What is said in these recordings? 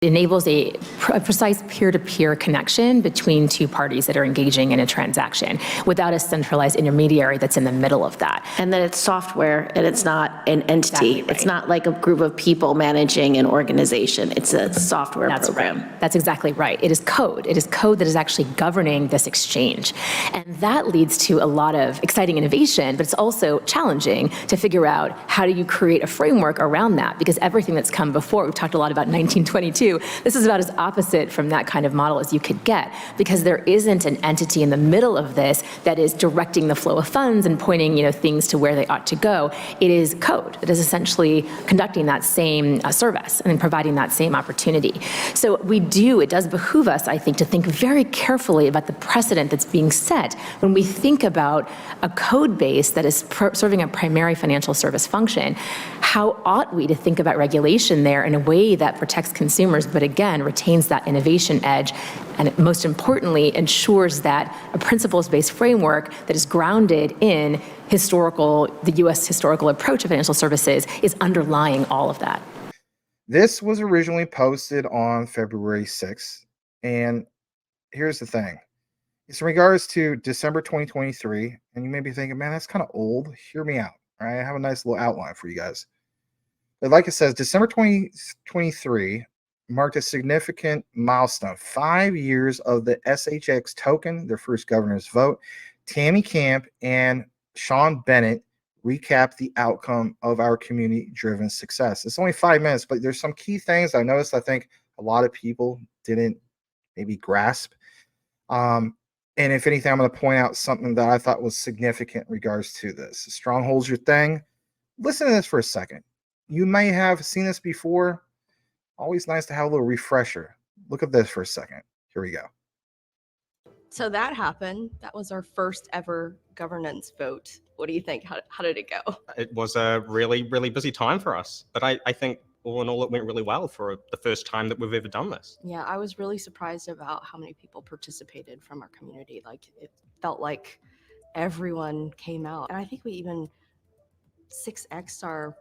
enables a precise peer-to-peer connection between two parties that are engaging in a transaction without a centralized intermediary that's in the middle of that. And then it's software and it's not an entity. Exactly right. It's not like a group of people managing an organization. It's a software program. Right. That's exactly right. It is code. It is code that is actually governing this exchange. And that leads to a lot of exciting innovation, but it's also challenging to figure out how do you create a framework around that, because everything that's come before, we've talked a lot about 1922, this is about as opposite from that kind of model as you could get, because there isn't an entity in the middle of this that is directing the flow of funds and pointing, things to where they ought to go. It is code that is essentially conducting that same service and providing that same opportunity. So it does behoove us, I think, to think very carefully about the precedent that's being set when we think about a code base that is serving a primary financial service function. How ought we to think about regulation there in a way that protects consumers, but again, retains that innovation edge, and most importantly, ensures that a principles-based framework that is grounded in the U.S. historical approach of financial services is underlying all of that. This was originally posted on February 6th, and here's the thing. It's in regards to December 2023, and you may be thinking, man, that's kind of old. Hear me out. All right, I have a nice little outline for you guys. But like it says, December 2023 marked a significant milestone. 5 years of the SHX token, their first governor's vote. Tammy Camp and Sean Bennett recap the outcome of our community-driven success. It's only 5 minutes, but there's some key things I noticed I think a lot of people didn't maybe grasp. And if anything, I'm going to point out something that I thought was significant in regards to this. Stronghold's your thing. Listen to this for a second. You may have seen this before. Always nice to have a little refresher. Look at this for a second. Here we go. So that happened. That was our first ever governance vote. What do you think? How did it go? It was a really, really busy time for us. But I think all in all, it went really well for the first time that we've ever done this. Yeah, I was really surprised about how many people participated from our community. Like, it felt like everyone came out. And I think we even 6X'd our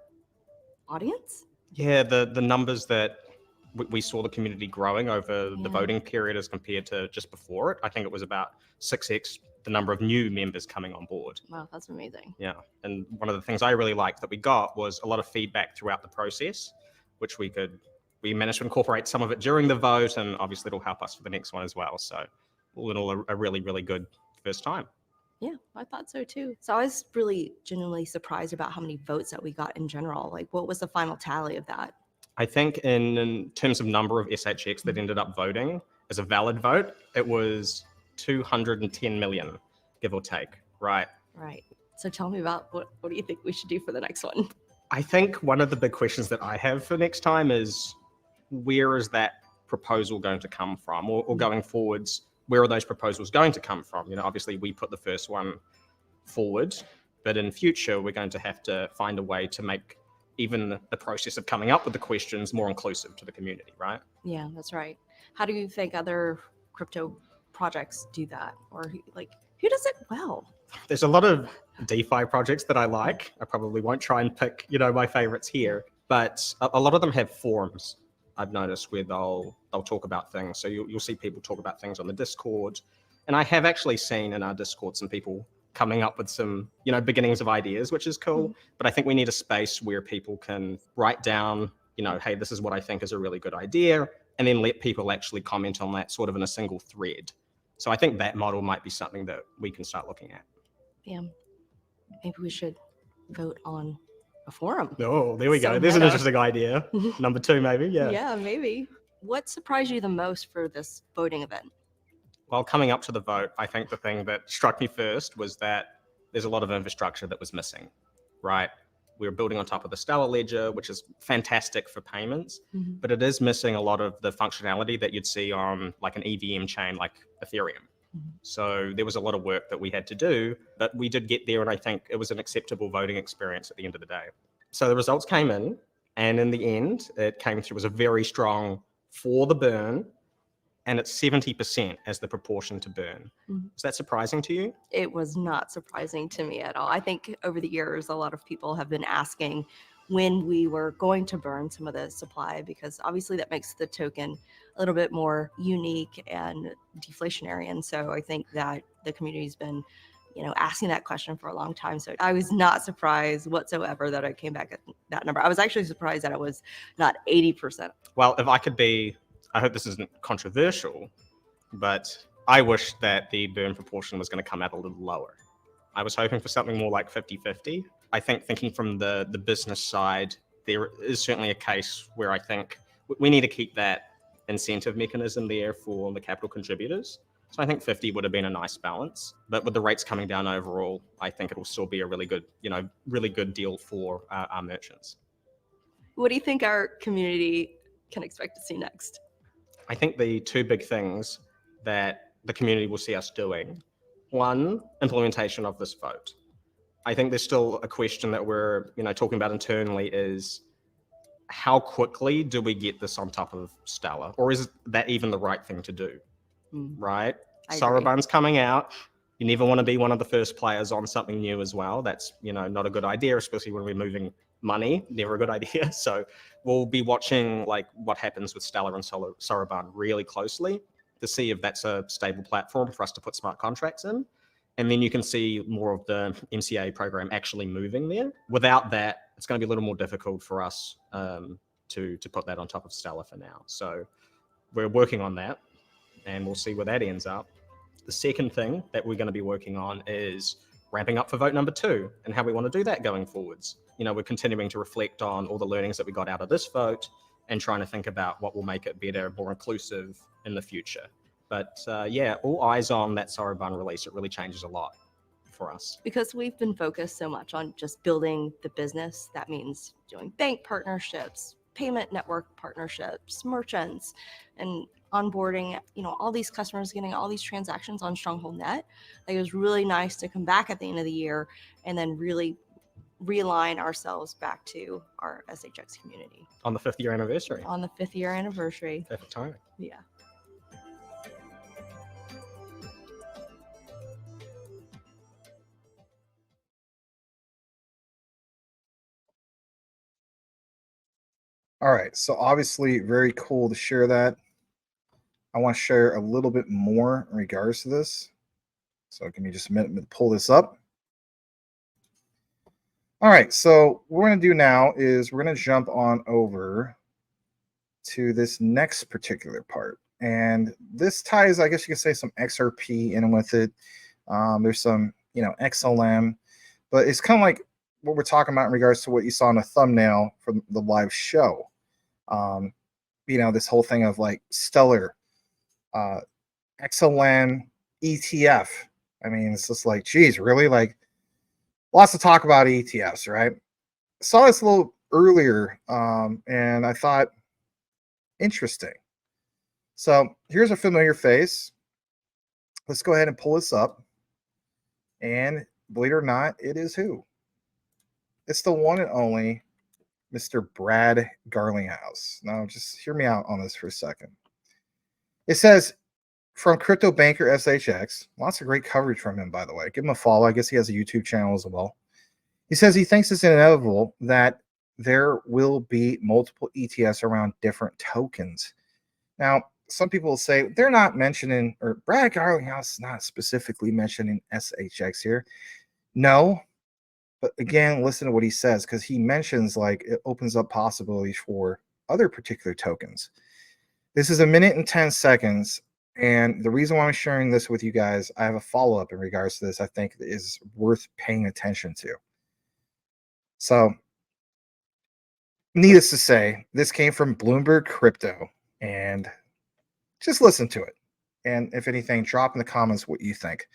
audience. Yeah, the numbers that we saw the community growing over the voting period as compared to just before it. I think it was about 6x the number of new members coming on board. Wow, that's amazing. Yeah, and one of the things I really liked that we got was a lot of feedback throughout the process, which we managed to incorporate some of it during the vote, and obviously it'll help us for the next one as well. So all in all, a really, really good first time. Yeah, I thought so too. So I was really genuinely surprised about how many votes that we got in general. Like, what was the final tally of that? I think in terms of number of SHX that ended up voting as a valid vote, it was 210 million, give or take, right? Right. So tell me about what do you think we should do for the next one? I think one of the big questions that I have for next time is, where is that proposal going to come from? Or going forwards, where are those proposals going to come from? Obviously we put the first one forward, but in future, we're going to have to find a way to make even the process of coming up with the questions more inclusive to the community, right? Yeah, that's right. How do you think other crypto projects do that? Or who does it well? There's a lot of DeFi projects that I like. I probably won't try and pick, my favorites here, but a lot of them have forums, I've noticed, where they'll talk about things. So you'll see people talk about things on the Discord. And I have actually seen in our Discord some people coming up with some, beginnings of ideas, which is cool. Mm-hmm. But I think we need a space where people can write down, hey, this is what I think is a really good idea, and then let people actually comment on that sort of in a single thread. So I think that model might be something that we can start looking at. Yeah, maybe we should vote on a forum. Oh, there we go. There's an interesting idea. Number 2, maybe. Yeah. Yeah, maybe. What surprised you the most for this voting event? Well, coming up to the vote, I think the thing that struck me first was that there's a lot of infrastructure that was missing, right? We were building on top of the Stellar Ledger, which is fantastic for payments, but it is missing a lot of the functionality that you'd see on like an EVM chain like Ethereum. So there was a lot of work that we had to do, but we did get there, and I think it was an acceptable voting experience at the end of the day. So the results came in, and in the end, it came through as a very strong for the burn, and it's 70% as the proportion to burn. Is that surprising to you? It was not surprising to me at all. I think over the years, a lot of people have been asking, when we were going to burn some of the supply, because obviously that makes the token a little bit more unique and deflationary. And so I think that the community's been, asking that question for a long time. So I was not surprised whatsoever that I came back at that number. I was actually surprised that it was not 80%. Well, if I could be, I hope this isn't controversial, but I wish that the burn proportion was going to come out a little lower. I was hoping for something more like 50-50. I think thinking from the business side, there is certainly a case where I think we need to keep that incentive mechanism there for the capital contributors. So I think 50 would have been a nice balance, but with the rates coming down overall, I think it will still be a really good, really good deal for our merchants. What do you think our community can expect to see next? I think the two big things that the community will see us doing, one, implementation of this vote. I think there's still a question that we're talking about internally is how quickly do we get this on top of Stellar, or is that even the right thing to do? Right? Soroban's coming out. You never want to be one of the first players on something new as well. That's not a good idea, especially when we're moving money. Never a good idea. So we'll be watching like what happens with Stellar and Soroban really closely to see if that's a stable platform for us to put smart contracts in. And then you can see more of the MCA program actually moving there. Without that, it's going to be a little more difficult for us to put that on top of Stellar for now. So we're working on that, and we'll see where that ends up. The second thing that we're going to be working on is ramping up for vote number 2 and how we want to do that going forwards. We're continuing to reflect on all the learnings that we got out of this vote and trying to think about what will make it better, more inclusive in the future. But yeah, all eyes on that Soroban release. It really changes a lot for us. Because we've been focused so much on just building the business, that means doing bank partnerships, payment network partnerships, merchants, and onboarding, all these customers, getting all these transactions on Stronghold Net. Like, it was really nice to come back at the end of the year and then really realign ourselves back to our SHX community. On the 5th year anniversary. On the 5th year anniversary. Perfect timing. Yeah. All right, so obviously very cool to share that. I want to share a little bit more in regards to this. So give me just a minute to pull this up. All right, so what we're going to do now is we're going to jump on over to this next particular part. And this ties, I guess you could say, some XRP in with it. There's some, XLM, but it's kind of like what we're talking about in regards to what you saw in the thumbnail from the live show. This whole thing of like Stellar, XLM, ETF. I mean, it's just like, geez, really? Like, lots to talk about ETFs, right? Saw this a little earlier, and I thought, interesting. So here's a familiar face. Let's go ahead and pull this up. And believe it or not, it is who? It's the one and only Mr. Brad Garlinghouse. Now, just hear me out on this for a second. It says, from Crypto Banker SHX, lots of great coverage from him, by the way. Give him a follow. I guess he has a YouTube channel as well. He says he thinks it's inevitable that there will be multiple ETFs around different tokens. Now, some people will say they're not mentioning, or Brad Garlinghouse is not specifically mentioning SHX here. No, but again, listen to what he says, because he mentions like it opens up possibilities for other particular tokens. This is 1 minute and 10 seconds. And the reason why I'm sharing this with you guys, I have a follow-up in regards to this I think is worth paying attention to. So, needless to say, this came from Bloomberg Crypto, and just listen to it. And if anything, drop in the comments what you think.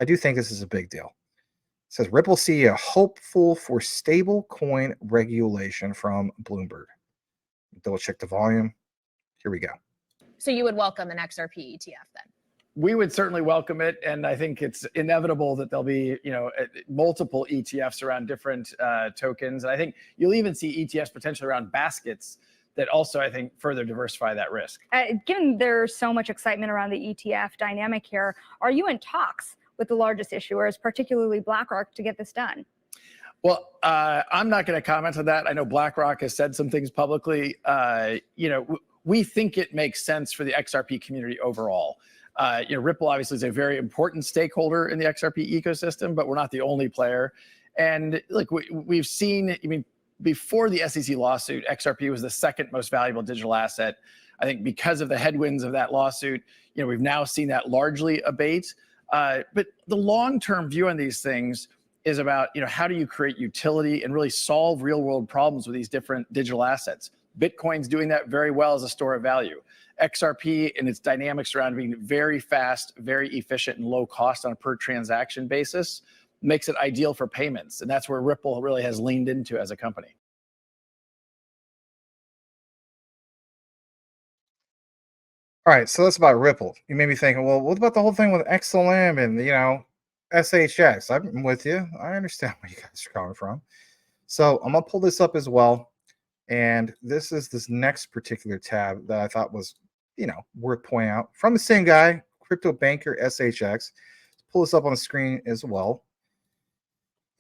I do think this is a big deal. It says Ripple CEO hopeful for stable coin regulation from Bloomberg. Double check the volume. Here we go. So you would welcome an XRP ETF then? We would certainly welcome it, and I think it's inevitable that there'll be, multiple ETFs around different tokens. And I think you'll even see ETFs potentially around baskets that also, I think, further diversify that risk. Given there's so much excitement around the ETF dynamic here, are you in talks with the largest issuers, particularly BlackRock, to get this done? Well, I'm not going to comment on that. I know BlackRock has said some things publicly. We think it makes sense for the XRP community overall. Ripple obviously is a very important stakeholder in the XRP ecosystem, but we're not the only player. And look, we've seen, before the SEC lawsuit, XRP was the second most valuable digital asset. I think because of the headwinds of that lawsuit, we've now seen that largely abate. But the long-term view on these things is about, how do you create utility and really solve real-world problems with these different digital assets? Bitcoin's doing that very well as a store of value. XRP and its dynamics around being very fast, very efficient, and low cost on a per transaction basis makes it ideal for payments. And that's where Ripple really has leaned into as a company. All right, so that's about Ripple. You may be thinking, well, what about the whole thing with XLM and SHX? I'm with you. I understand where you guys are coming from. So I'm gonna pull this up as well, and this is this next particular tab that I thought was, worth pointing out from the same guy, crypto banker SHX. Pull this up on the screen as well,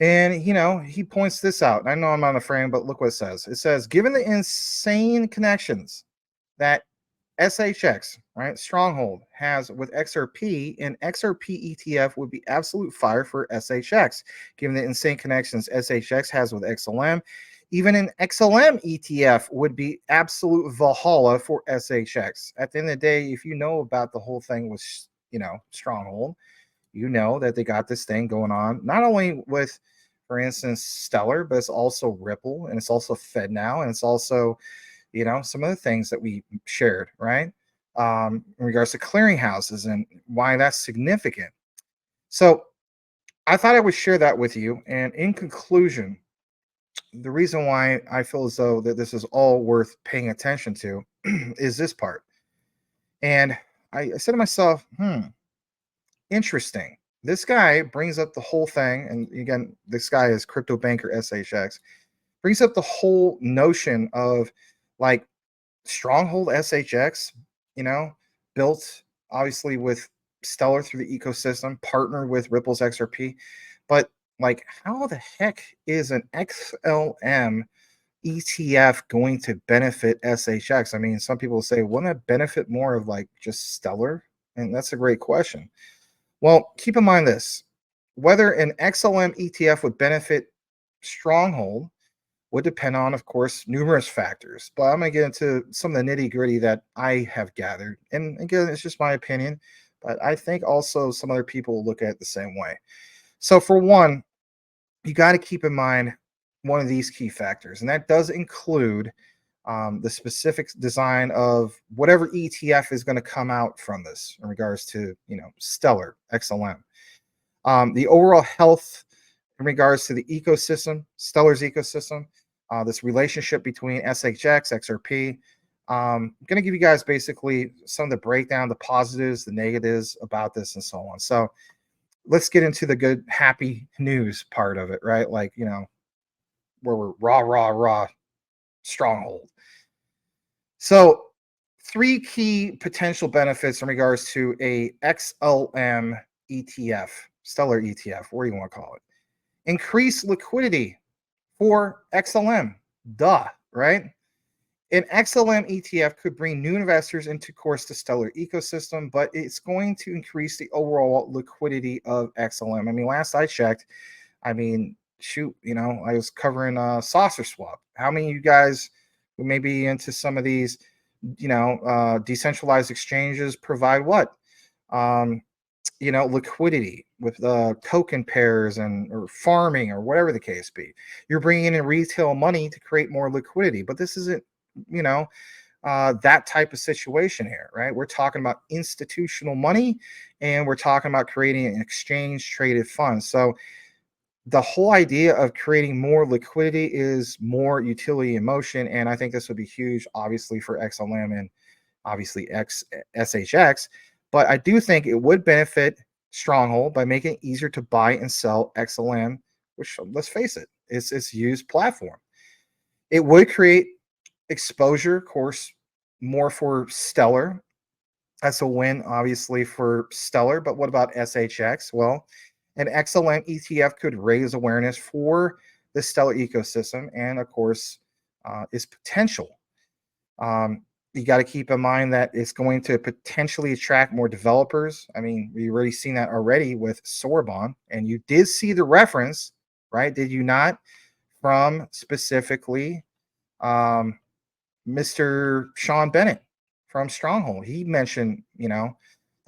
and he points this out. I know I'm on the frame, but look what it says. It says, given the insane connections that SHX, right, Stronghold has with XRP, and XRP ETF would be absolute fire for SHX, given the insane connections SHX has with XLM. Even an XLM ETF would be absolute Valhalla for SHX. At the end of the day, if you know about the whole thing with, Stronghold, you know that they got this thing going on, not only with, for instance, Stellar, but it's also Ripple, and it's also FedNow, and it's also, some of the things that we shared, right? In regards to clearinghouses and why that's significant. So I thought I would share that with you. And in conclusion, the reason why I feel as though that this is all worth paying attention to is this part. And I said to myself, interesting. This guy brings up the whole thing. And again, this guy is crypto banker SHX, brings up the whole notion of like Stronghold SHX, built obviously with Stellar through the ecosystem, partnered with Ripple's XRP. But like, how the heck is an XLM ETF going to benefit SHX? I mean, some people say, wouldn't it benefit more of like just Stellar? And that's a great question. Well, keep in mind this: whether an XLM ETF would benefit Stronghold would depend on, of course, numerous factors. But I'm going to get into some of the nitty gritty that I have gathered. And again, it's just my opinion, but I think also some other people look at it the same way. So for one, you got to keep in mind one of these key factors, and that does include the specific design of whatever ETF is going to come out from this in regards to, Stellar, XLM. The overall health in regards to the ecosystem, Stellar's ecosystem, this relationship between SHX, XRP. I'm going to give you guys basically some of the breakdown, the positives, the negatives about this, and so on. So let's get into the good, happy news part of it, right? Like, where we're raw Stronghold. So 3 key potential benefits in regards to a XLM ETF, Stellar ETF, what do you want to call it? Increase liquidity for XLM. Duh, right? An XLM ETF could bring new investors into, of course, the Stellar ecosystem, but it's going to increase the overall liquidity of XLM. I mean, last I checked, I was covering Saucer Swap. How many of you guys who may be into some of these, decentralized exchanges provide what? Liquidity with token pairs or farming or whatever the case be. You're bringing in retail money to create more liquidity, but this isn't, that type of situation here, right? We're talking about institutional money, and we're talking about creating an exchange traded fund. So the whole idea of creating more liquidity is more utility in motion, and I think this would be huge, obviously, for XLM and obviously SHX. But I do think it would benefit Stronghold by making it easier to buy and sell XLM, which, let's face it, is its used platform. It would create exposure, of course, more for Stellar. That's a win, obviously, for Stellar. But what about SHX? Well, an XLM ETF could raise awareness for the Stellar ecosystem and, of course, its potential. You got to keep in mind that it's going to potentially attract more developers. I mean, we've already seen that already with Sorbonne, and you did see the reference, right? Did you not? From specifically Mr. Sean Bennett from Stronghold. He mentioned, the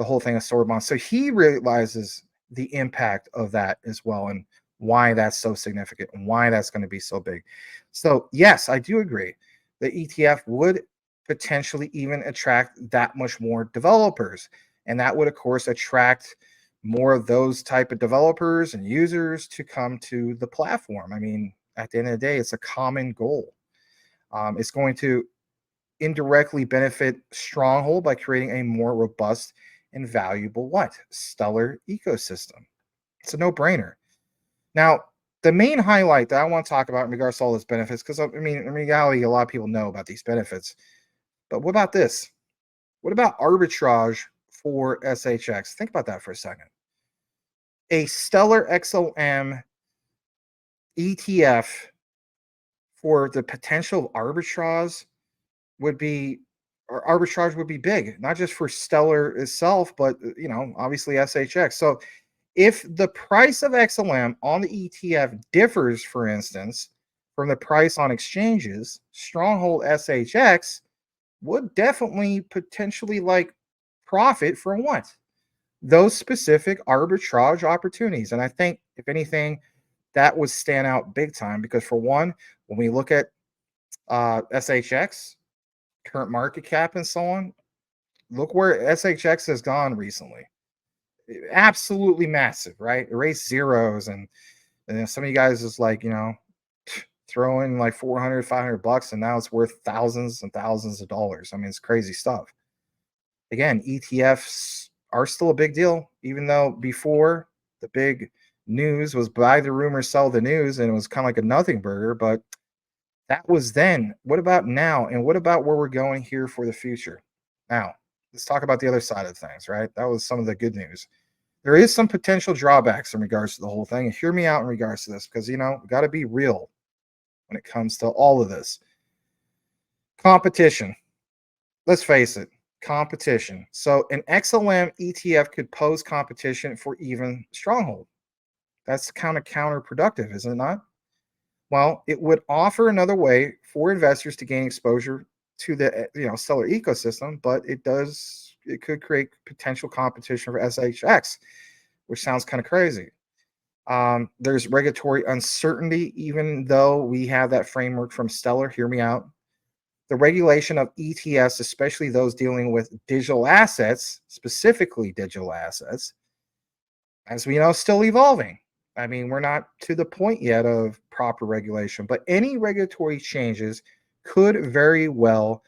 whole thing of Sorbonne. So he realizes the impact of that as well and why that's so significant and why that's going to be so big. So, yes, I do agree. The ETF would potentially even attract that much more developers. And that would, of course, attract more of those type of developers and users to come to the platform. I mean, at the end of the day, it's a common goal. It's going to indirectly benefit Stronghold by creating a more robust and valuable Stellar ecosystem. It's a no-brainer. Now, the main highlight that I want to talk about in regards to all those benefits, because I mean, in reality, a lot of people know about these benefits. But what about this? What about arbitrage for SHX? Think about that for a second. A Stellar XLM ETF for the potential of arbitrage would be big, not just for Stellar itself, but obviously SHX. So if the price of XLM on the ETF differs, for instance, from the price on exchanges, Stronghold SHX would definitely potentially profit from those specific arbitrage opportunities. And I think, if anything, that would stand out big time, because for one, when we look at SHX, current market cap and so on, look where SHX has gone recently. Absolutely massive, right? Erase zeros, and then some of you guys is throw in like 400, 500 bucks, and now it's worth thousands and thousands of dollars. I mean, it's crazy stuff. Again, ETFs are still a big deal, even though before the big news was buy the rumor, sell the news, and it was kind of like a nothing burger. But that was then. What about now? And what about where we're going here for the future? Now, let's talk about the other side of things, right? That was some of the good news. There is some potential drawbacks in regards to the whole thing. And hear me out in regards to this, because, we got to be real when it comes to all of this. Competition. Let's face it, competition. So an XLM ETF could pose competition for even Stronghold. That's kind of counterproductive, is it not? Well, it would offer another way for investors to gain exposure to the Stellar ecosystem, but it could create potential competition for SHX, which sounds kind of crazy. There's regulatory uncertainty, even though we have that framework from Stellar. Hear me out. The regulation of ETFs, especially those dealing with digital assets, specifically digital assets, as we know, still evolving. I mean, we're not to the point yet of proper regulation, but any regulatory changes could very well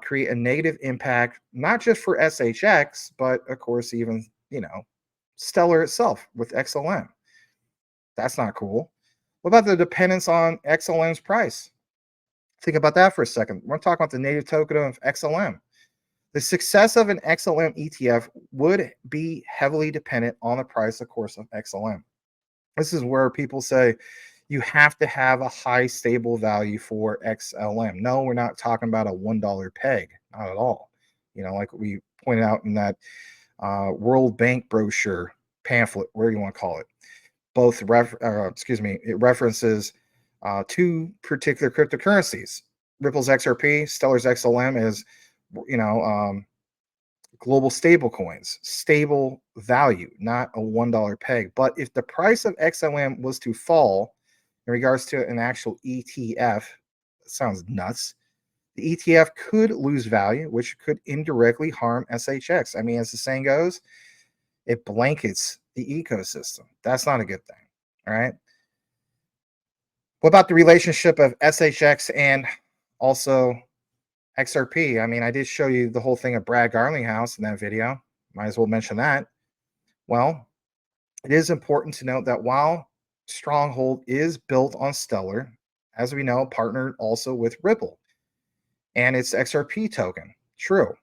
create a negative impact, not just for SHX, but of course, even, Stellar itself with XLM. That's not cool. What about the dependence on XLM's price? Think about that for a second. We're talking about the native token of XLM. The success of an XLM ETF would be heavily dependent on the price, of course, of XLM. This is where people say you have to have a high stable value for XLM. No, we're not talking about a $1 peg, not at all. Like we pointed out in that World Bank brochure, pamphlet, whatever you want to call it. It references two particular cryptocurrencies. Ripple's XRP, Stellar's XLM is, global stable coins, stable value, not a $1 peg. But if the price of XLM was to fall in regards to an actual ETF, that sounds nuts. The ETF could lose value, which could indirectly harm SHX. I mean, as the saying goes, it blankets the ecosystem. That's not a good thing. All right. What about the relationship of SHX and also XRP? I mean, I did show you the whole thing of Brad Garlinghouse in that video. Might as well mention that. Well, it is important to note that while Stronghold is built on Stellar, as we know, partnered also with Ripple and its XRP token. True.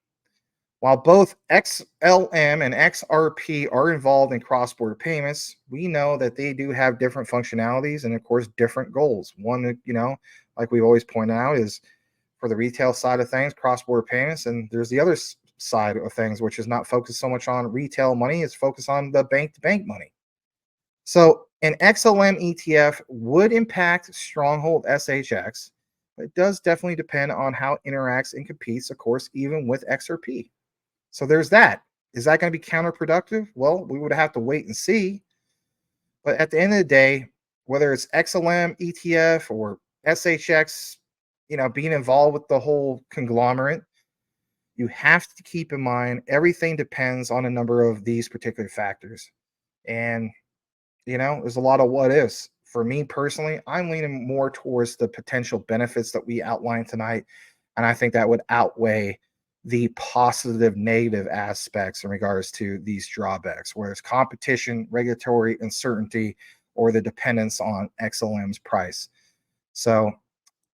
While both XLM and XRP are involved in cross-border payments, we know that they do have different functionalities and, of course, different goals. One, like we've always pointed out, is for the retail side of things, cross-border payments, and there's the other side of things, which is not focused so much on retail money, it's focused on the bank-to-bank money. So an XLM ETF would impact Stronghold SHX, but it does definitely depend on how it interacts and competes, of course, even with XRP. So there's that. Is that going to be counterproductive? Well, we would have to wait and see. But at the end of the day, whether it's XLM, ETF, or SHX, being involved with the whole conglomerate, you have to keep in mind everything depends on a number of these particular factors. And, there's a lot of what ifs. For me personally, I'm leaning more towards the potential benefits that we outlined tonight. And I think that would outweigh the positive negative aspects in regards to these drawbacks, whether it's competition, regulatory uncertainty, or the dependence on XLM's price. So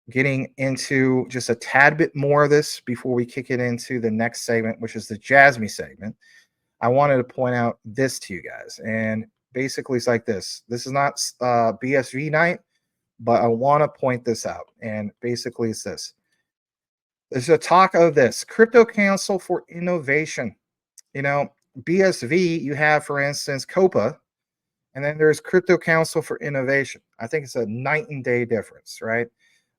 getting into just a tad bit more of this before we kick it into the next segment, which is the JASMY segment, I wanted to point out this to you guys. And basically it's like this. This is not BSV night, but I want to point this out. And basically it's this. There's a talk of this Crypto Council for Innovation. BSV, you have, for instance, COPA, and then there's Crypto Council for Innovation. I think it's a night and day difference, right?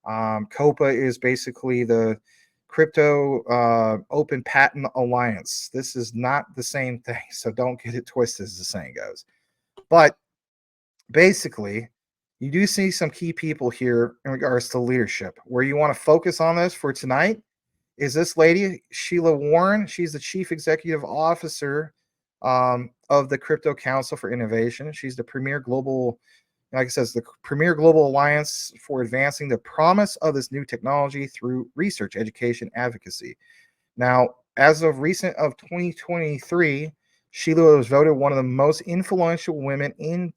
COPA is basically the Crypto Open Patent Alliance. This is not the same thing, so don't get it twisted, as the saying goes. But basically, you do see some key people here in regards to leadership. Where you want to focus on this for tonight is this lady, Sheila Warren. She's the Chief Executive Officer of the Crypto Council for Innovation. She's the premier global, like it says, the premier global alliance for advancing the promise of this new technology through research, education, advocacy. Now, as of recent of 2023, Sheila was voted one of the most influential women in,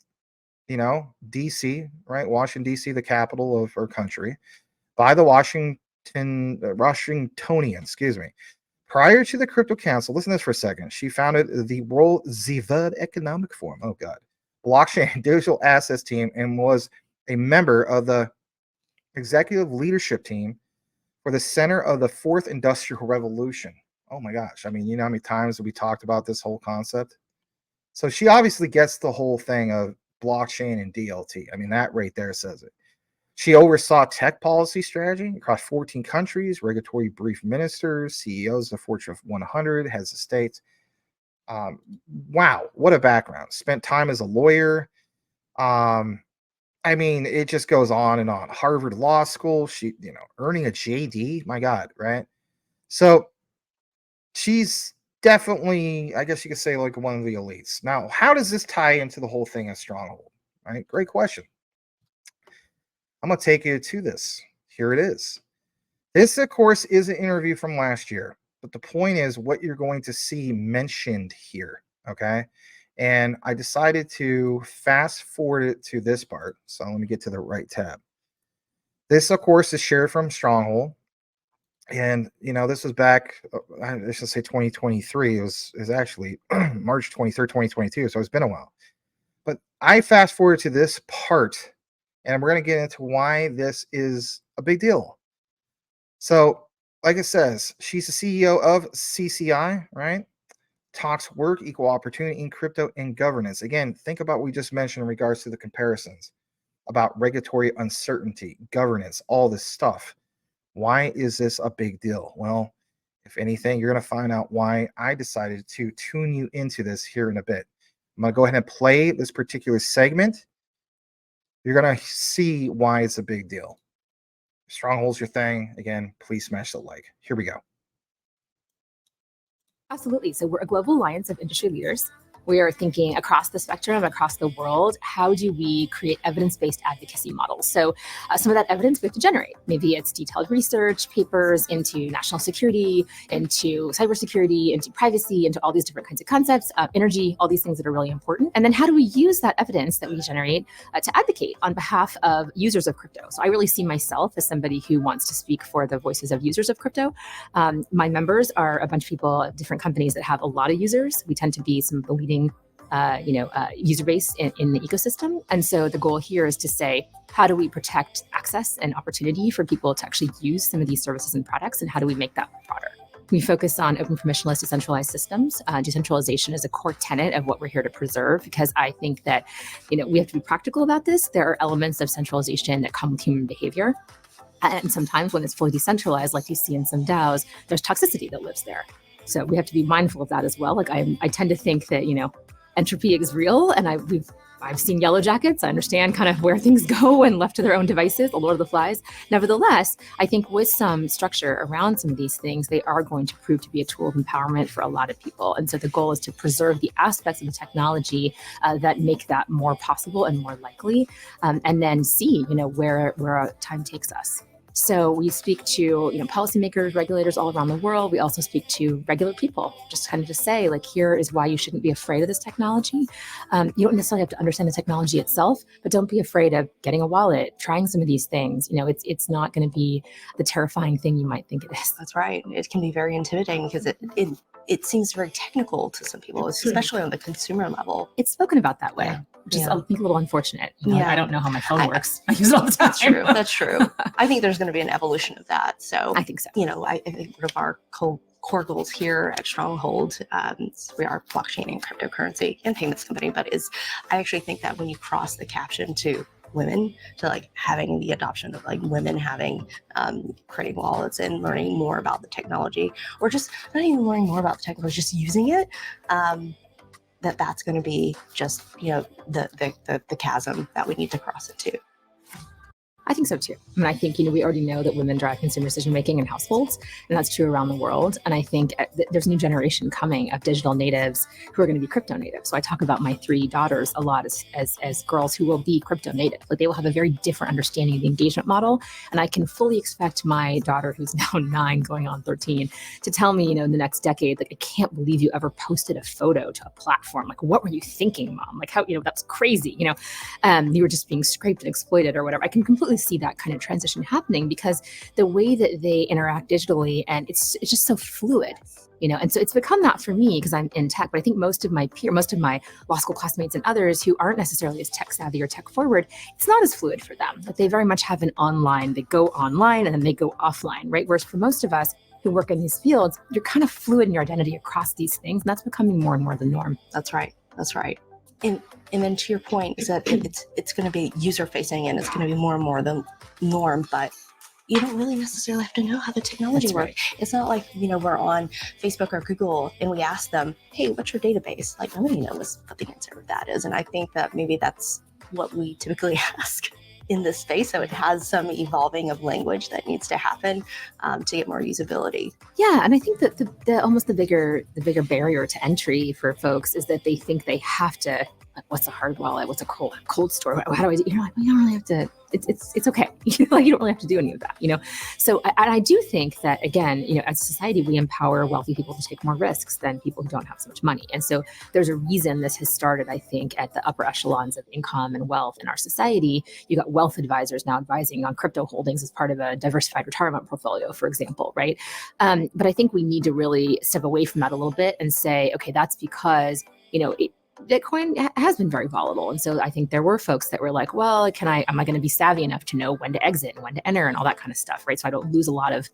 DC, right? Washington, DC, the capital of our country, by the Washingtonian, excuse me. Prior to the Crypto Council, listen to this for a second. She founded the World Zivud Economic Forum. Oh God. Blockchain digital assets team, and was a member of the executive leadership team for the center of the fourth industrial revolution. Oh my gosh. I mean, you know how many times we talked about this whole concept? So she obviously gets the whole thing of blockchain and DLT. I mean, that right there says it. She oversaw tech policy strategy across 14 countries, regulatory brief ministers, CEOs of Fortune 100, heads of states. Wow, what a background. Spent time as a lawyer. I mean, it just goes on and on. Harvard Law School, she, earning a JD, my God, right? So she's definitely, I guess you could say, like one of the elites. Now, how does this tie into the whole thing of Stronghold? Right? Great question. I'm going to take you to this. Here it is. This, of course, is an interview from last year, but the point is what you're going to see mentioned here, okay? And I decided to fast forward it to this part. So let me get to the right tab. This, of course, is shared from Stronghold. And, this was back, I should say 2023. It was actually March 23rd, 2022. So it's been a while. But I fast forward to this part, and we're going to get into why this is a big deal. So, like it says, she's the CEO of CCI, right? Talks work, equal opportunity in crypto and governance. Again, think about what we just mentioned in regards to the comparisons about regulatory uncertainty, governance, all this stuff. Why is this a big deal? Well, if anything, you're going to find out why I decided to tune you into this here in a bit. I'm going to go ahead and play this particular segment. You're going to see why it's a big deal. Stronghold's your thing. Again, please smash the like. Here we go. Absolutely. So we're a global alliance of industry leaders we are thinking across the spectrum, across the world, how do we create evidence-based advocacy models? So some of that evidence we have to generate. Maybe it's detailed research, papers into national security, into cybersecurity, into privacy, into all these different kinds of concepts, energy, all these things that are really important. And then how do we use that evidence that we generate to advocate on behalf of users of crypto? So I really see myself as somebody who wants to speak for the voices of users of crypto. My members are a bunch of people, different companies that have a lot of users. We tend to be some of the leading user base in the ecosystem. And so the goal here is to say, how do we protect access and opportunity for people to actually use some of these services and products, and how do we make that broader? We focus on open permissionless decentralized systems. Decentralization is a core tenet of what we're here to preserve, because I think that we have to be practical about this. There are elements of centralization that come with human behavior. And sometimes when it's fully decentralized, like you see in some DAOs, there's toxicity that lives there. So we have to be mindful of that as well. Like I tend to think that, entropy is real, and I've seen Yellow Jackets. I understand kind of where things go when left to their own devices, the Lord of the Flies. Nevertheless, I think with some structure around some of these things, they are going to prove to be a tool of empowerment for a lot of people. And so the goal is to preserve the aspects of the technology that make that more possible and more likely, and then see, where time takes us. So we speak to, policymakers, regulators all around the world. We also speak to regular people, just kind of to say, like, here is why you shouldn't be afraid of this technology. You don't necessarily have to understand the technology itself, but don't be afraid of getting a wallet, trying some of these things. It's not going to be the terrifying thing you might think it is. That's right. It can be very intimidating because it seems very technical to some people, especially on the consumer level. It's spoken about that way. Yeah. Which is, Yeah. I think, a little unfortunate. Yeah. I don't know how my phone works. I use it all the time. That's true. I think there's going to be an evolution of that. So I think so. I think one of our core goals here at Stronghold, we are blockchain and cryptocurrency and payments company, but I actually think that when you cross the caption to women, to like having the adoption of like women having creating wallets and learning more about the technology, or just not even learning more about the technology, just using it, that's going to be just the chasm that we need to cross it to. I think so too. I think, we already know that women drive consumer decision-making in households, and that's true around the world. And I think there's a new generation coming of digital natives who are going to be crypto natives. So I talk about my 3 daughters a lot as girls who will be crypto native. Like, they will have a very different understanding of the engagement model. And I can fully expect my daughter, who's now 9 going on 13, to tell me, in the next decade, like, I can't believe you ever posted a photo to a platform. Like, what were you thinking, Mom? Like, how, that's crazy. You were just being scraped and exploited or whatever. I can completely see that kind of transition happening, because the way that they interact digitally, and it's just so fluid, and so it's become that for me because I'm in tech. But I think most of my law school classmates and others who aren't necessarily as tech savvy or tech forward, it's not as fluid for them. But they very much have they go online and then they go offline, right? Whereas for most of us who work in these fields, you're kind of fluid in your identity across these things, and that's becoming more and more the norm. That's right. And then to your point is that it's going to be user facing, and it's going to be more and more the norm, but you don't really necessarily have to know how the technology works. Right. It's not like, we're on Facebook or Google and we ask them, hey, what's your database? Like, nobody knows what the answer of that is. And I think that maybe that's what we typically ask in this space. So it has some evolving of language that needs to happen to get more usability. Yeah, and I think that the bigger barrier to entry for folks is that they think they have to, like, what's a hard wallet? What's a cold store? How do I do? You're like, well, you don't really have to. It's okay. You don't really have to do any of that. So I do think that, again, as a society, we empower wealthy people to take more risks than people who don't have so much money. And so there's a reason this has started, I think, at the upper echelons of income and wealth in our society. You got wealth advisors now advising on crypto holdings as part of a diversified retirement portfolio, for example, right? But I think we need to really step away from that a little bit and say, okay, that's because Bitcoin has been very volatile. And so I think there were folks that were like, well, am I going to be savvy enough to know when to exit and when to enter and all that kind of stuff, right? So I don't lose a lot of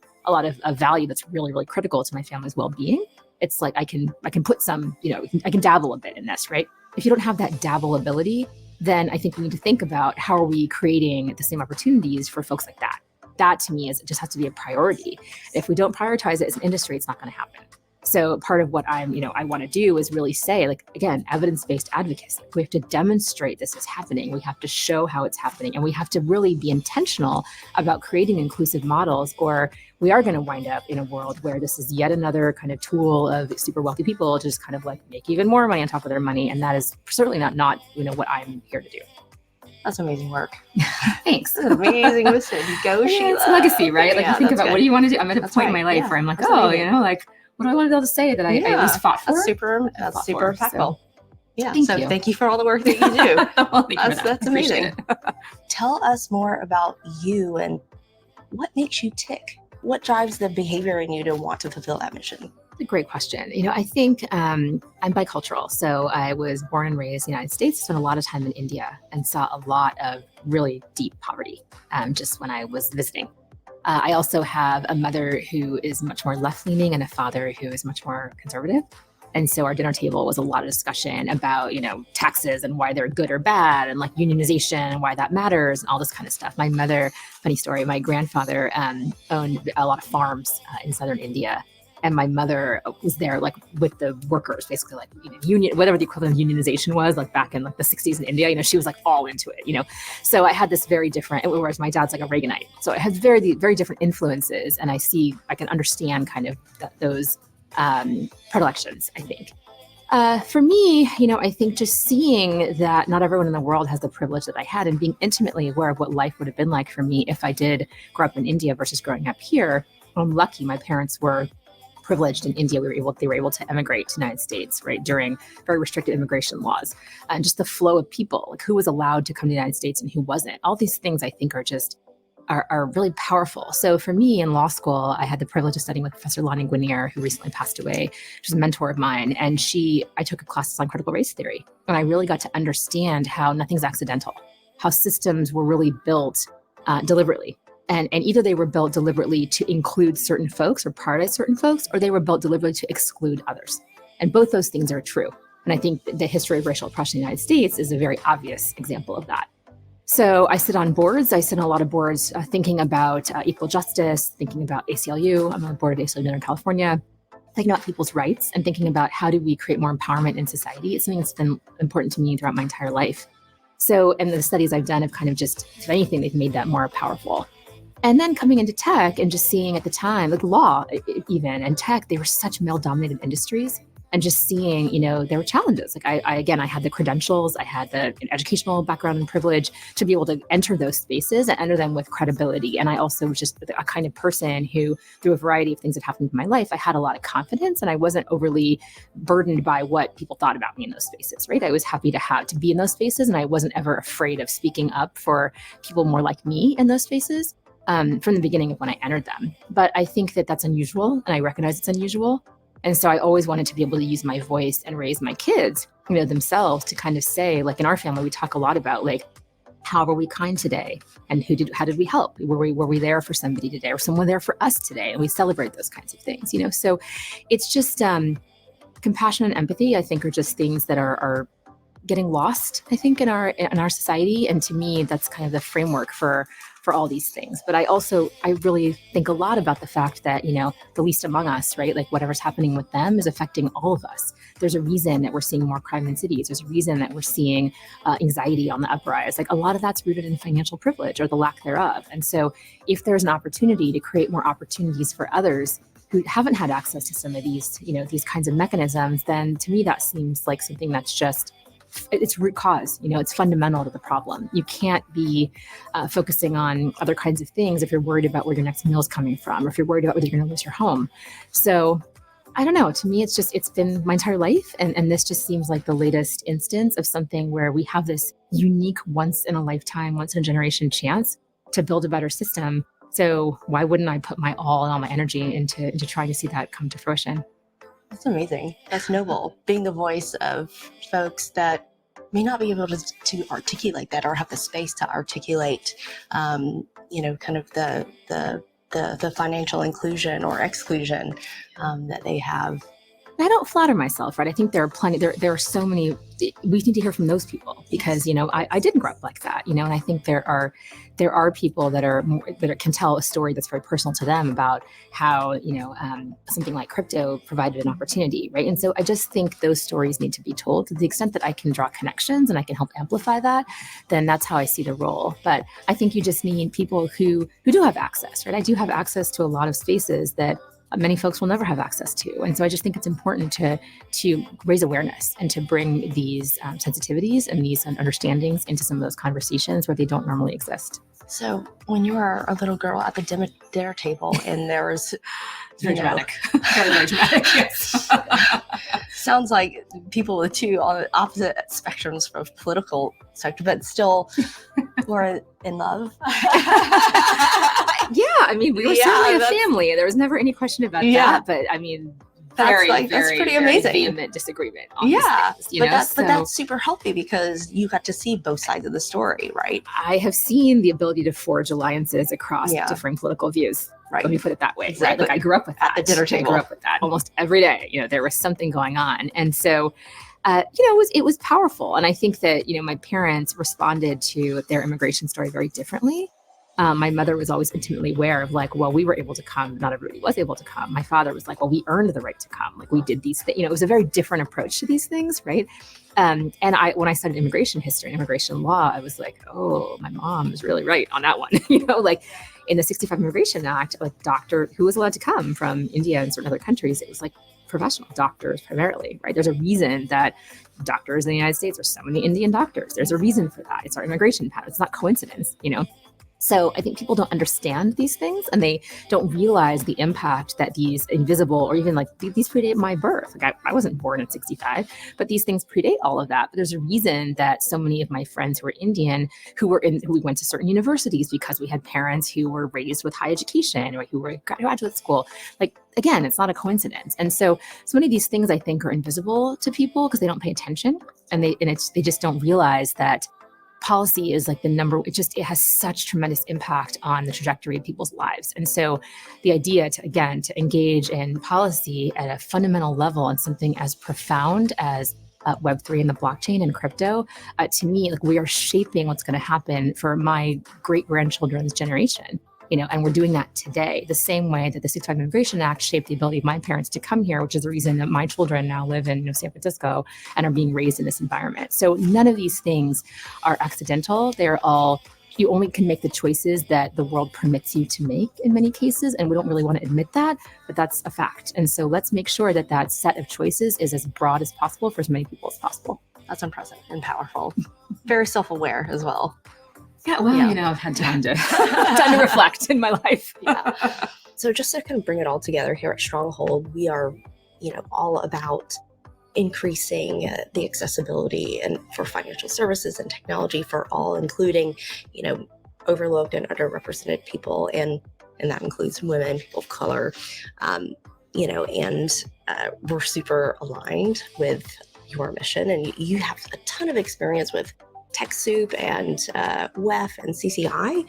value that's really, really critical to my family's well-being. It's like I can put some, I can dabble a bit in this, right? If you don't have that dabble ability, then I think we need to think about how are we creating the same opportunities for folks like that. That to me just has to be a priority. If we don't prioritize it as an industry, it's not going to happen. So part of what I want to do is really say, like, again, evidence-based advocacy. We have to demonstrate this is happening. We have to show how it's happening. And we have to really be intentional about creating inclusive models, or we are going to wind up in a world where this is yet another kind of tool of super wealthy people to just kind of like make even more money on top of their money. And that is certainly not what I'm here to do. That's amazing work. Thanks. That's amazing. Listen, go Sheila. It's legacy, right? Like, Yeah, you think that's about good. what do you want to do? I'm at a That's point in right. my life Yeah, where I'm like, that's oh, amazing. like, what do I want to be able to say that I at least fought for? That's super impactful. Yeah. Thank So you. thank you for all the work that you do. Well, thank you for that. That's I appreciate amazing. it. Tell us more about you and what makes you tick. What drives the behavior in you to want to fulfill that mission? A great question. I think I'm bicultural. So I was born and raised in the United States, spent a lot of time in India, and saw a lot of really deep poverty just when I was visiting. I also have a mother who is much more left-leaning and a father who is much more conservative. And so our dinner table was a lot of discussion about, taxes and why they're good or bad, and like unionization and why that matters and all this kind of stuff. My mother, funny story, my grandfather owned a lot of farms in southern India. And my mother was there like with the workers, basically like, union, whatever the equivalent of unionization was, like back in like the 60s in India, she was like all into it, So I had this very different, whereas my dad's like a Reaganite. So it has very, very different influences. And I can understand kind of those predilections, I think. For me, I think just seeing that not everyone in the world has the privilege that I had, and being intimately aware of what life would have been like for me if I did grow up in India versus growing up here. I'm lucky my parents were privileged in India. They were able to emigrate to the United States, right, during very restricted immigration laws. And just the flow of people, like who was allowed to come to the United States and who wasn't. All these things I think are really powerful. So for me in law school, I had the privilege of studying with Professor Lonnie Guinier, who recently passed away. She's a mentor of mine. And I took a class on critical race theory. And I really got to understand how nothing's accidental, how systems were really built deliberately. And either they were built deliberately to include certain folks or prioritize certain folks, or they were built deliberately to exclude others. And both those things are true. And I think the history of racial oppression in the United States is a very obvious example of that. So I sit on boards. I sit on a lot of boards thinking about equal justice, thinking about ACLU. I'm on the board of ACLU Northern California, thinking about people's rights and thinking about how do we create more empowerment in society. It's something that's been important to me throughout my entire life. So, and the studies I've done have kind of just, if anything, they've made that more powerful. And then coming into tech and just seeing at the time, like law even, and tech, they were such male-dominated industries. And just seeing, there were challenges. Like I had the credentials, I had the educational background and privilege to be able to enter those spaces and enter them with credibility. And I also was just a kind of person who, through a variety of things that happened in my life, I had a lot of confidence and I wasn't overly burdened by what people thought about me in those spaces, right? I was happy to be in those spaces, and I wasn't ever afraid of speaking up for people more like me in those spaces from the beginning of when I entered them. But I think that that's unusual, and I recognize it's unusual. And so I always wanted to be able to use my voice and raise my kids, themselves to kind of say, like in our family, we talk a lot about like, how were we kind today? And how did we help? Were we there for somebody today, or someone there for us today? And we celebrate those kinds of things, So it's just compassion and empathy, I think, are just things that are getting lost, I think, in our society. And to me, that's kind of the framework for all these things. But I really think a lot about the fact that, the least among us, right? Like whatever's happening with them is affecting all of us. There's a reason that we're seeing more crime in cities. There's a reason that we're seeing anxiety on the uprise. Like a lot of that's rooted in financial privilege or the lack thereof. And so if there's an opportunity to create more opportunities for others who haven't had access to some of these, these kinds of mechanisms, then to me, that seems like something that's just, it's root cause, it's fundamental to the problem. You can't be focusing on other kinds of things if you're worried about where your next meal is coming from, or if you're worried about whether you're going to lose your home. So I don't know, to me, it's been my entire life. And this just seems like the latest instance of something where we have this unique once in a lifetime, once in a generation chance to build a better system. So why wouldn't I put my all and all my energy into trying to see that come to fruition? That's amazing. That's noble. Being the voice of folks that may not be able to articulate that, or have the space to articulate, kind of the financial inclusion or exclusion that they have I don't flatter myself, right? I think there are plenty, there are so many, we need to hear from those people because, I didn't grow up like that, and I think there are people that are more, can tell a story that's very personal to them about how, something like crypto provided an opportunity, right? And so I just think those stories need to be told. To the extent that I can draw connections and I can help amplify that, then that's how I see the role. But I think you just need people who do have access, right? I do have access to a lot of spaces that many folks will never have access to. And so I just think it's important to raise awareness and to bring these sensitivities and these understandings into some of those conversations where they don't normally exist. So when you were a little girl at the dinner table and there was Very dramatic. Very dramatic, yes. Sounds like people with two on opposite spectrums of political spectrum, but still were in love. Yeah, I mean, we were certainly a family. There was never any question about that. But I mean, that's pretty amazing. Vehement disagreement on these things, but that's super healthy because you got to see both sides of the story, right? I have seen the ability to forge alliances across differing political views. Right. Let me put it that way. Exactly. Right? Like I grew up with that. At the dinner table. I grew up with that almost every day. There was something going on. And so, it was powerful. And I think that, my parents responded to their immigration story very differently. My mother was always intimately aware of we were able to come. Not everybody was able to come. My father was like, well, we earned the right to come. Like we did these things. It was a very different approach to these things, right? And when I studied immigration history and immigration law, I was like, oh, my mom is really right on that one. In the 65 Immigration Act, doctor who was allowed to come from India and certain other countries, it was professional doctors primarily, right? There's a reason that doctors in the United States are so many Indian doctors. There's a reason for that. It's our immigration pattern. It's not coincidence, So I think people don't understand these things and they don't realize the impact that these invisible or even these predate my birth. I wasn't born in 65, but these things predate all of that. But there's a reason that so many of my friends who are Indian, who we went to certain universities because we had parents who were raised with high education or who were graduate school. Again, it's not a coincidence. And so many of these things I think are invisible to people because they don't pay attention and they just don't realize that policy is it has such tremendous impact on the trajectory of people's lives. And so the idea to engage in policy at a fundamental level and something as profound as Web3 and the blockchain and crypto, to me, we are shaping what's going to happen for my great-grandchildren's generation. And we're doing that today, the same way that the 65 Immigration Act shaped the ability of my parents to come here, which is the reason that my children now live in San Francisco and are being raised in this environment. So none of these things are accidental. You only can make the choices that the world permits you to make in many cases. And we don't really want to admit that, but that's a fact. And so let's make sure that set of choices is as broad as possible for as many people as possible. That's impressive and powerful. Very self-aware as well. Yeah, well, I've had time to reflect in my life. Yeah. So just to kind of bring it all together here at Stronghold, we are, all about increasing the accessibility and for financial services and technology for all, including, overlooked and underrepresented people, and that includes women, people of color, and we're super aligned with your mission, and you have a ton of experience with TechSoup and WEF and CCI,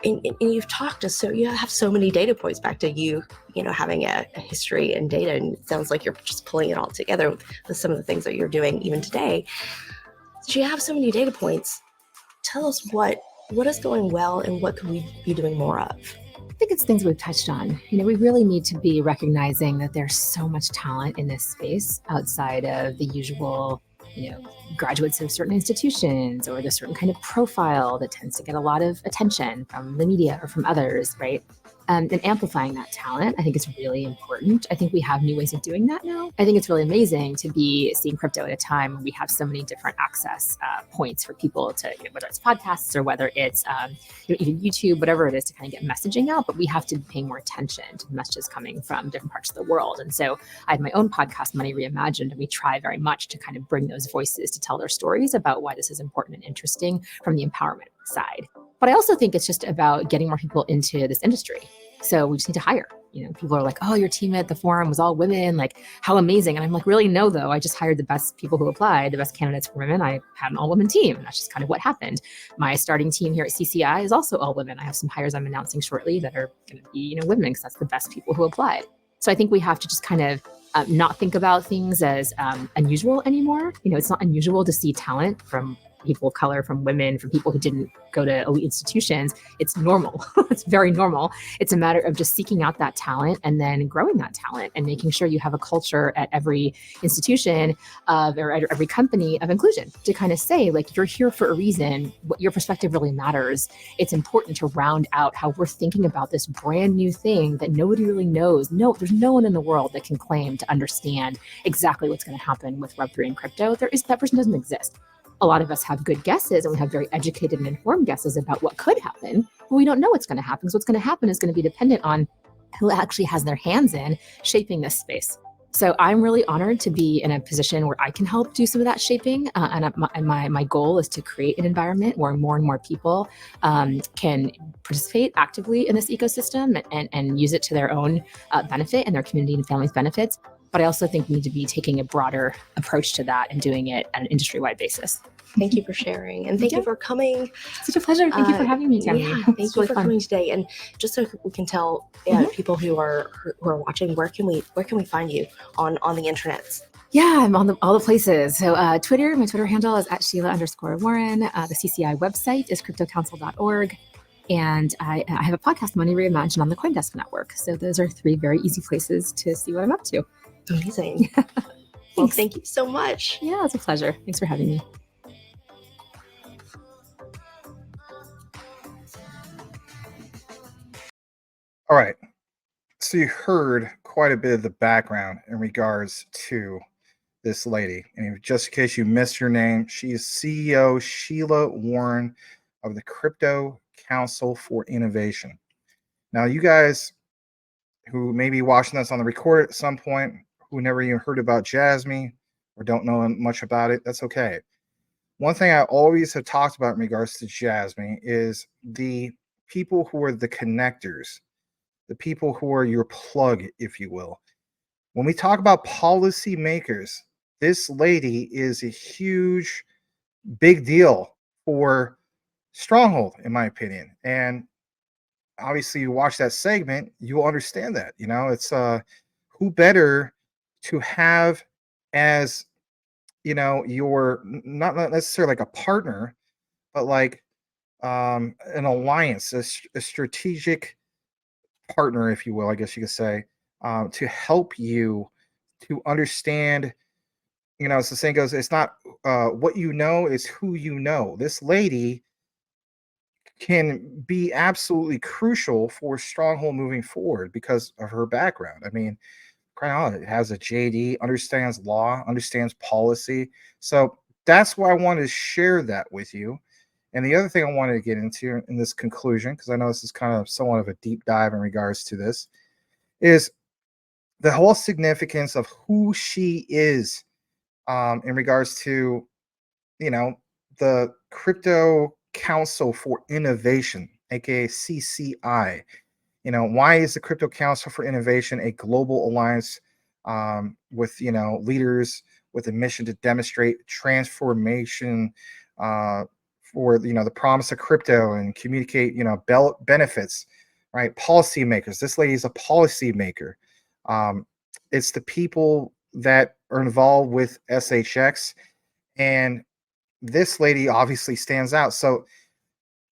and you've talked to you have so many data points back to you having a history and data, and it sounds like you're just pulling it all together with some of the things that you're doing even today. So you have so many data points. Tell us what is going well and what could we be doing more of? I think it's things we've touched on. We really need to be recognizing that there's so much talent in this space outside of the usual graduates of certain institutions or the certain kind of profile that tends to get a lot of attention from the media or from others, right? And amplifying that talent, I think is really important. I think we have new ways of doing that now. I think it's really amazing to be seeing crypto at a time when we have so many different access points for people to, whether it's podcasts or whether it's even YouTube, whatever it is, to kind of get messaging out. But we have to pay more attention to the messages coming from different parts of the world. And so I have my own podcast, Money Reimagined, and we try very much to kind of bring those voices to tell their stories about why this is important and interesting from the empowerment side. But I also think it's just about getting more people into this industry. So we just need to hire. People are like, oh, your team at the forum was all women, how amazing. And I'm like, really? No, though. I just hired the best people who applied, the best candidates for women. I had an all-women team. And that's just kind of what happened. My starting team here at CCI is also all women. I have some hires I'm announcing shortly that are going to be, women, because that's the best people who applied. So I think we have to just kind of not think about things as unusual anymore. It's not unusual to see talent from people of color, from women, from people who didn't go to elite institutions. It's normal. It's very normal. It's a matter of just seeking out that talent and then growing that talent and making sure you have a culture at every institution or at every company of inclusion to kind of say, like, you're here for a reason. What your perspective really matters. It's important to round out how we're thinking about this brand new thing that nobody really knows. No, there's no one in the world that can claim to understand exactly what's going to happen with Web3 and crypto. That person doesn't exist. A lot of us have good guesses and we have very educated and informed guesses about what could happen, but we don't know what's going to happen. Because what's going to happen is going to be dependent on who actually has their hands in shaping this space. So I'm really honored to be in a position where I can help do some of that shaping. And my goal is to create an environment where more and more people can participate actively in this ecosystem and use it to their own benefit and their community and families' benefits. But I also think we need to be taking a broader approach to that and doing it on an industry-wide basis. Thank you for sharing, and thank you for coming. Such a pleasure. Thank you for having me, Tammy. Yeah, thank you for coming today. And just so we can tell people who are watching, where can we find you on the internet? Yeah, I'm on all the places. So Twitter, my Twitter handle is @Sheila_Warren. The CCI website is cryptocouncil.org. And I have a podcast, Money Reimagined, on the CoinDesk Network. So those are 3 very easy places to see what I'm up to. Amazing. Well, thank you so much. Yeah, it's a pleasure. Thanks for having me. All right. So you heard quite a bit of the background in regards to this lady. And just in case you missed her name, she is CEO Sheila Warren of the Crypto Council for Innovation. Now, you guys who may be watching this on the record at some point, who never even heard about JASMY or don't know much about it, that's okay. One thing I always have talked about in regards to JASMY is the people who are the connectors, the people who are your plug, if you will. When we talk about policy makers, this lady is a huge, big deal for Stronghold, in my opinion. And obviously, you watch that segment, you'll understand that. It's who better to have as your not necessarily like a partner, but like an alliance, a strategic partner, if you will, I guess you could say, to help you to understand. As the saying goes, it's not what you know, it's who you know. This lady can be absolutely crucial for Stronghold moving forward because of her background. I mean, crying out, it has a JD, understands law, understands policy. So that's why I wanted to share that with you. And the other thing I wanted to get into in this conclusion, because I know this is kind of somewhat of a deep dive in regards to this, is the whole significance of who she is in regards to, the Crypto Council for Innovation, aka CCI. Why is the Crypto Council for Innovation a global alliance with leaders with a mission to demonstrate transformation for the promise of crypto and communicate benefits, right? Policymakers. This lady is a policymaker. It's the people that are involved with SHX, and this lady obviously stands out. So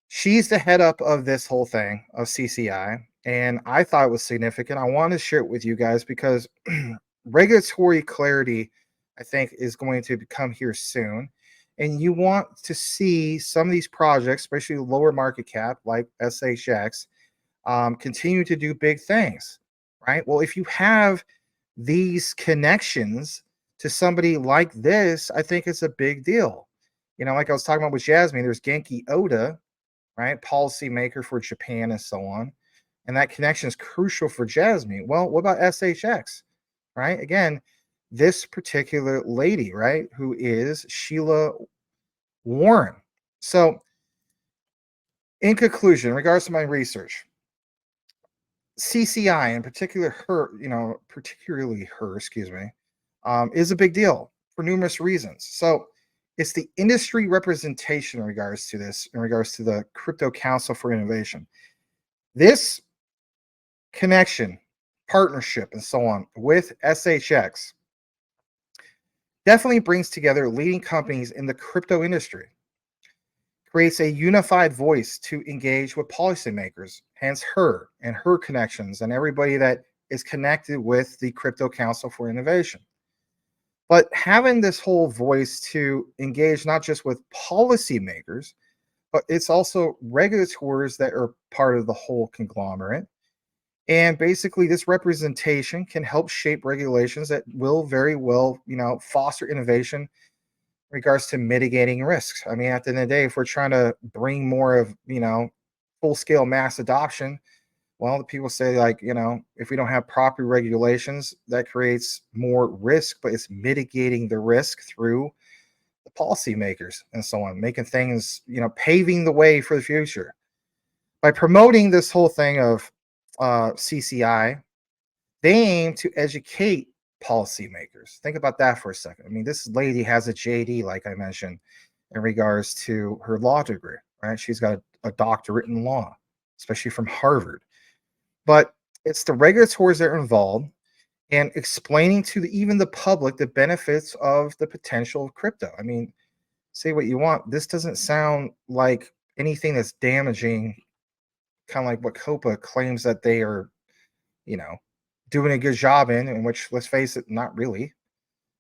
she's the head up of this whole thing of CCI, and I thought it was significant. I want to share it with you guys because regulatory clarity, I think, is going to come here soon. And you want to see some of these projects, especially lower market cap like SHX, continue to do big things, right? Well, if you have these connections to somebody like this, I think it's a big deal. Like I was talking about with JASMY, there's Genki Oda, right? Policymaker for Japan and so on. And that connection is crucial for JASMY. Well, what about SHX, right? Again, this particular lady, right, who is Sheila Warren. So, in conclusion, in regards to my research, CCI, in particular, particularly her, is a big deal for numerous reasons. So, it's the industry representation in regards to this, in regards to the Crypto Council for Innovation. This connection partnership and so on with SHX definitely brings together leading companies in the crypto industry, creates a unified voice to engage with policymakers, hence her and her connections and everybody that is connected with the Crypto Council for Innovation. But having this whole voice to engage not just with policymakers, but it's also regulators that are part of the whole conglomerate. And basically, this representation can help shape regulations that will very well, foster innovation in regards to mitigating risks. I mean, at the end of the day, if we're trying to bring more of, full-scale mass adoption, well, the people say like, if we don't have proper regulations, that creates more risk, but it's mitigating the risk through the policymakers and so on, making things, paving the way for the future. By promoting this whole thing of CCI, they aim to educate policymakers. Think about that for a second. I mean, this lady has a JD, like I mentioned, in regards to her law degree, right? She's got a doctorate in law, especially from Harvard. But it's the regulators that are involved and explaining to even the public the benefits of the potential of crypto. I mean, say what you want. This doesn't sound like anything that's damaging, kind of like what COPA claims that they are, doing a good job in which, let's face it, not really.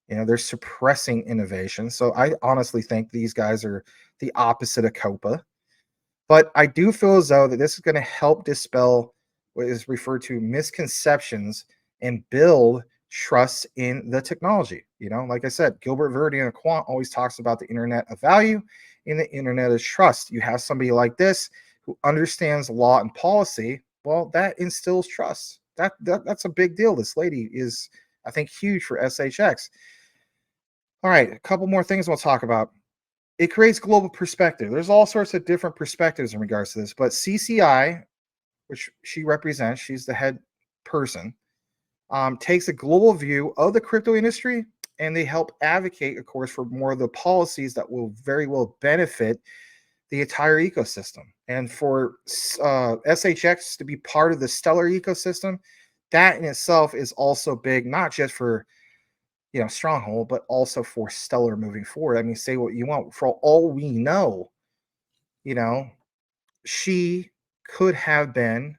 They're suppressing innovation. So I honestly think these guys are the opposite of COPA. But I do feel as though that this is going to help dispel what is referred to misconceptions and build trust in the technology. Like I said, Gilbert Verdi and Quant always talks about the internet of value and the internet of trust. You have somebody like this who understands law and policy. Well, that instills trust. That's a big deal. This lady is, I think, huge for SHX. All right, a couple more things we'll talk about. It creates global perspective. There's all sorts of different perspectives in regards to this, but CCI, which she represents, she's the head person, takes a global view of the crypto industry, and they help advocate, of course, for more of the policies that will very well benefit the entire ecosystem. And for SHX to be part of the Stellar ecosystem, that in itself is also big, not just for Stronghold, but also for Stellar moving forward. I mean, say what you want. For all we know, she could have been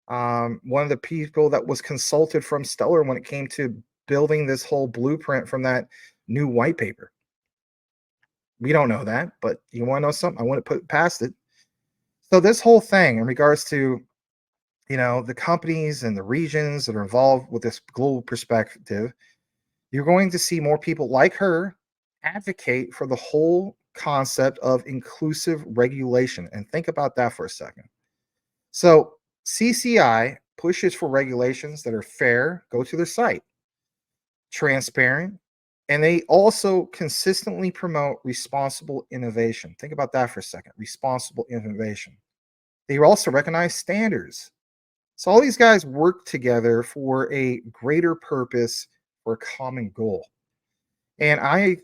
one of the people that was consulted from Stellar when it came to building this whole blueprint from that new white paper. We don't know that, but you want to know something? I want to put it past it. So this whole thing in regards to, the companies and the regions that are involved with this global perspective, you're going to see more people like her advocate for the whole concept of inclusive regulation. And think about that for a second. So CCI pushes for regulations that are fair, go to their site, transparent, and they also consistently promote responsible innovation. Think about that for a second, responsible innovation. They also recognize standards. So all these guys work together for a greater purpose, for a common goal. And I,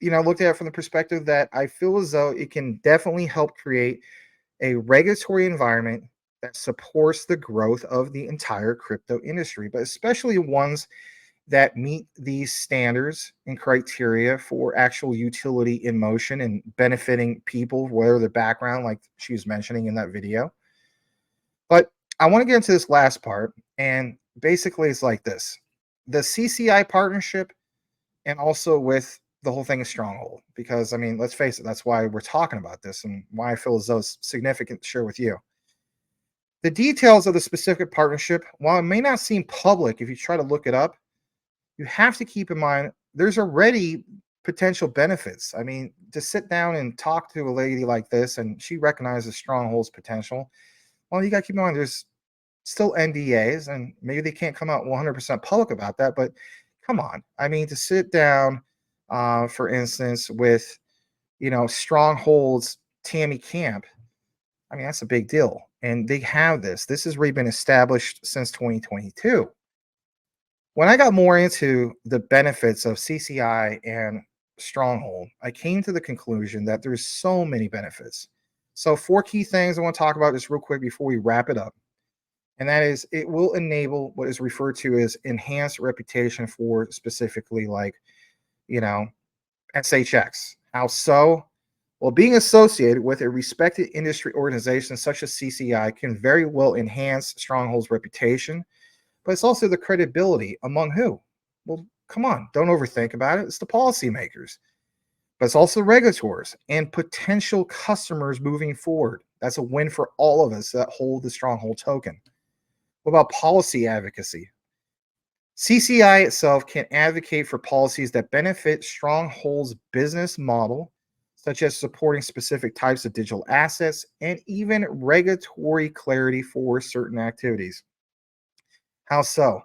looked at it from the perspective that I feel as though it can definitely help create a regulatory environment that supports the growth of the entire crypto industry, but especially ones that meet these standards and criteria for actual utility in motion and benefiting people, whether their background, like she was mentioning in that video. But I want to get into this last part, and basically it's like this. The CCI partnership and also with the whole thing is Stronghold, because I mean, let's face it, that's why we're talking about this and why I feel as though it's significant to share with you. The details of the specific partnership, while it may not seem public if you try to look it up, you have to keep in mind there's already potential benefits. I mean, to sit down and talk to a lady like this and she recognizes Stronghold's potential, well, you got to keep in mind there's still NDAs and maybe they can't come out 100% public about that, but come on. I mean, to sit down, for instance, with, Stronghold's Tammy Camp, I mean, that's a big deal. And they have this. This has already been established since 2022. When I got more into the benefits of CCI and Stronghold, I came to the conclusion that there's so many benefits. So 4 key things I want to talk about just real quick before we wrap it up. And that is, it will enable what is referred to as enhanced reputation for specifically like, you know, SHX. How so? Well, being associated with a respected industry organization such as CCI can very well enhance Stronghold's reputation, but it's also the credibility among who? Well, come on, don't overthink about it. It's the policymakers, but it's also regulators and potential customers moving forward. That's a win for all of us that hold the Stronghold token. What about policy advocacy? CCI itself can advocate for policies that benefit Stronghold's business model, such as supporting specific types of digital assets and even regulatory clarity for certain activities. How so?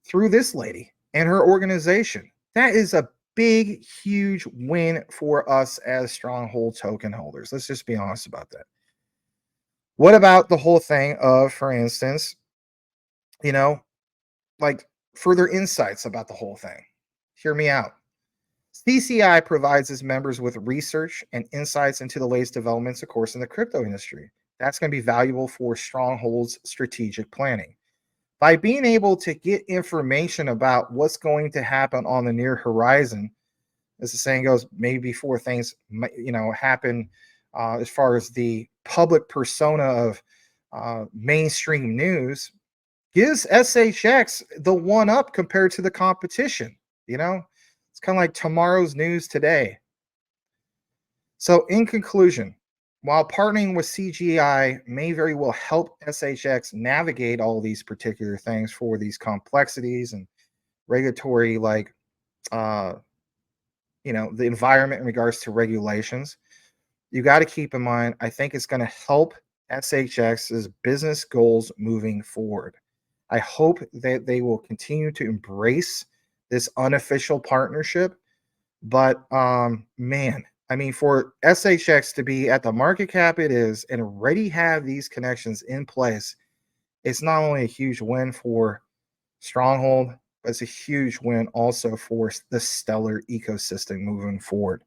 Through this lady and her organization. That is a big, huge win for us as Stronghold token holders. Let's just be honest about that. What about the whole thing of, for instance, you know, like further insights about the whole thing? Hear me out. CCI provides its members with research and insights into the latest developments, of course, in the crypto industry. That's going to be valuable for Stronghold's strategic planning. By being able to get information about what's going to happen on the near horizon, as the saying goes, maybe before things, happen, as far as the public persona of mainstream news, gives SHX the one up compared to the competition. It's kind of like tomorrow's news today. So in conclusion, while partnering with CGI may very well help SHX navigate all these particular things for these complexities and regulatory, the environment in regards to regulations, you got to keep in mind, I think it's going to help SHX's business goals moving forward. I hope that they will continue to embrace this unofficial partnership. But man, I mean, for SHX to be at the market cap it is and already have these connections in place, it's not only a huge win for Stronghold, but it's a huge win also for the Stellar ecosystem moving forward.